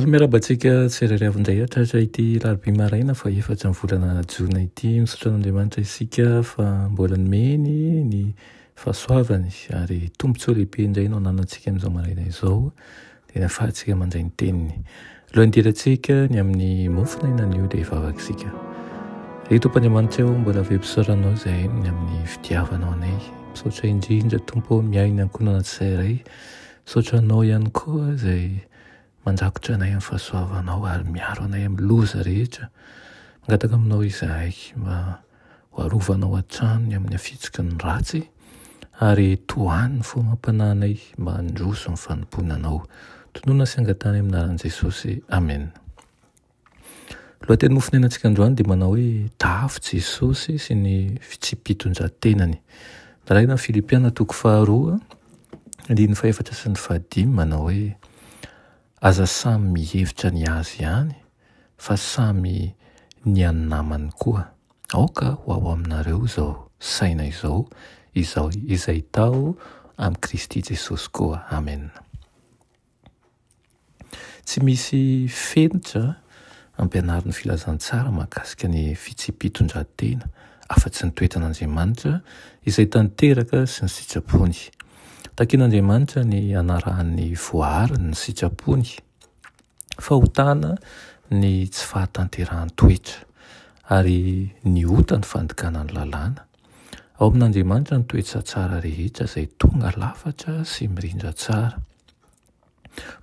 Miarabantsika tsirairavindray atratra ity larobia maraina fa efatra amin'ny volana jona ity misaotra an'Andriamanitra isika fa mbola nomeny ny fahasoavany ary tombontsoa lehibe indray no ananantsika amin'izao maraina izao dia nahafahantsika mandray ny teniny. Alohan'ny hidirantsika ny amin'ny mofona inanio dia hivavakisika. Ry Tompon'Andriamanitra eo mbola avy-pisaoranao izay ny amin'ny fitiavanao anay. Misaotra indrindra Tompo miaina ankonana tsirairay. Misaotra anao ihany koa izay mandrakotra anay amin'ny fahasoavanao ary miaro anay amin'ny loza rehetra. Mangataka aminao izahay mba hoarovanao hatrany amin'ny afitsika ny ratsy ary tohany ny fomam-pananay mba handroso ny fanomponanao. Tonoina sy angatany amin'ny anaran'i Jesosy. Amen. Lohateny mofonainantsika androany dia manao hoe tafo Jesosy sy ny fitsipitondran-tenany. Nalaina Filipiana 2:2 andininy 4 sy ny 5 manao hoe aza samy mihevitra ny azy ihany, fa samy ny anamany koa. Aoka ho ao aminareo izao saina izao, izay tao amin'ny Kristy Jesosy koa. Amen. Tsy misy fenitra ampianarin'ny filazantsara mahakasika ny fitsipitondran-tena afa-tsy ny toetan'Andriamanitra izay tanteraka sy ny sitrapony. Takian'Andriamanitra ny anarahan'ny voariny ny sitrapony, fahotana ny tsy fahatanterahany-toetra ary ny ota ny fandekanany lalàna. Ao amin'Andriamanitra ny toetra tsara rehetra izay tonga lafatra sy mirindra tsara.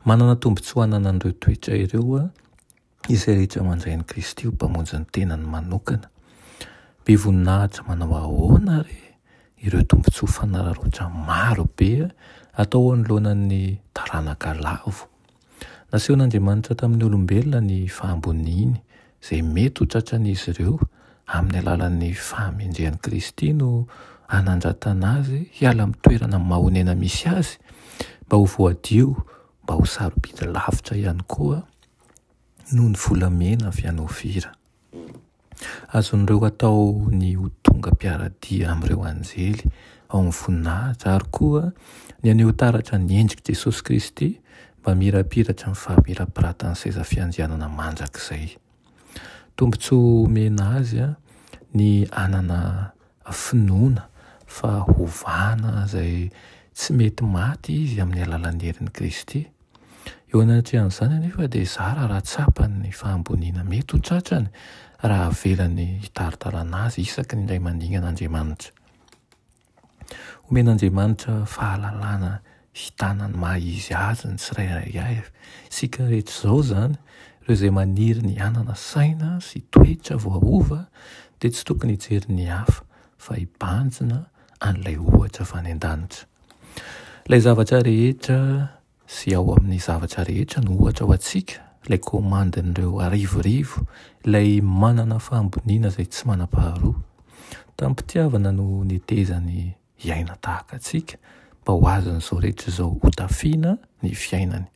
Manana tombontsoa ananan'ireo toetra ireo izay rehetra mandray ny Kristy ho mpamonjy ny tenany manokana. Be voninahitra manao ahoana re ireo tombontsoa fanararoatra maro be atao anoloanan'ny taranaka lavo. Nasehon'Andriamanitra tamin'ny olombelona ny fahamboniany izay mety ho tratran'izy ireo amin'ny alalan'ny fahamendrehan'i Kristy no hanandratana azy hiala amin'ny toerana mahonena misy azy mba ho voadio, mba ho sarobidy lavitra ihany koa noho ny volamena avy any Ovira. Azon'ireo atao ny ho tonga mpiaradia amin'ireo anjely ao amin'ny voninahitra ary koa ny aneho taratra ny endrik'i Jesosy Kristy mba mirapiratra ny fahamirapiratany seza fiandrianana mandrakizay. Tombontsoa mena azy ny anana finoana fa hovana izay tsy mety maty izy amin'ny alalan'ny herin'i Kristy. Eo anatrehan'izany anefa dia zara raha tsapany ny fahamboniana mety ho tratrany raha avelany hitaritarana azy isaky ny indray mandingan'Andriamanitra. Omen'Andriamanitra fahalalana hitanany maha-izy azy ny tsirairay avy. Isika rehetra izao izany, ireo izay maniry ny anana saina sy toetra voaova dia tsy tokony hijery ny hafa fa hibanjina an'ilay ohatra avy any an-danitra. Ilay zavatra rehetra sy ao amin'ny zavatra rehetra no ohatra ho antsika, ilay komandin'ireo arivorivo, ilay manana fahamboniana izay tsy manam-paharoa. Tampitiavana no netezany hiaina tahaka antsika mba ho azon'izao rehetra izao hotafiana ny fiainany.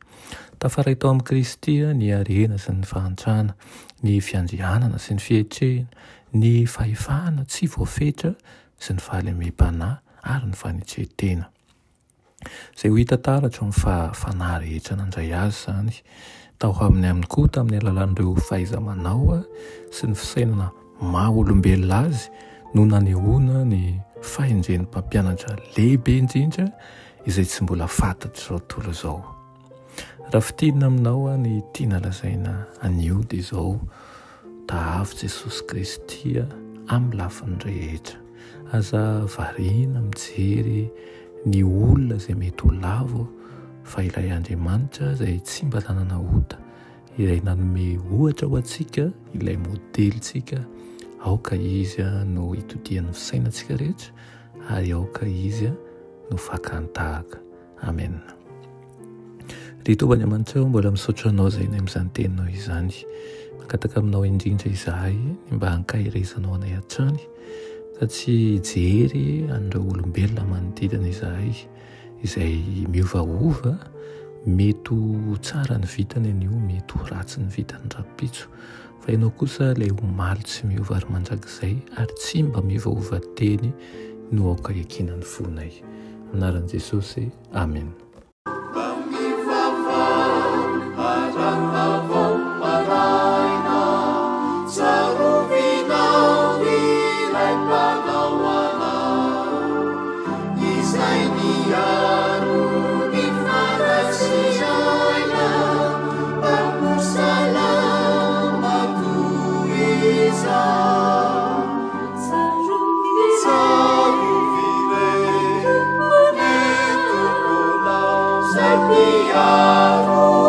Tafaray tao amin'ny Kristy ny harena sy ny fahantrana, ny fiandrianana sy ny fietrehana, ny fahefahana tsy voafetra sy ny fahalemem-panahy ary ny fanetretena. Izay ho hita taratra amin'ny fanahy rehetra nandray azy izany. Tao aminy koa tamin'ny alalan'ireo fahaiza-manao sy ny fisainana maha-olombelona azy no nanehoana ny fahendren'ny mpampianatra lehibe indrindra izay tsy mbola fantatr' izao tontolo izao. Raha fitinina aminao ny tiana lazaina anio dia izao: tafo Jesosy Kristy amin'ny lafiny rehetra. Aza variana mijery ny olona izay mety ho lavo fa ilay Andriamanitra izay tsy mba tanana ota, ilay nanome ohatra ho antsika, ilay modelitsika, aoka izy no hitodian'ny fisainantsika rehetra ary aoka izy no fakany tahaka. Amen. Ry Tompon'Andriamanitra mbola misaotra anao izay ny amin'izany teninao izany. Mangataka aminao indrindra izahay mba hankahirezanao anay hatrany fa tsy hijery an'ireo olombelona manodidina izahay izay miovaova, mety ho tsara ny vitany anio, mety ho ratsy ny vitany rapitso. fa ianao kosa ilay omaly tsy miova ary mandrakizay ary tsy mba miovaova teny no aoka iakinany fonay. Anaran'i Jesosy, amen. Sei piano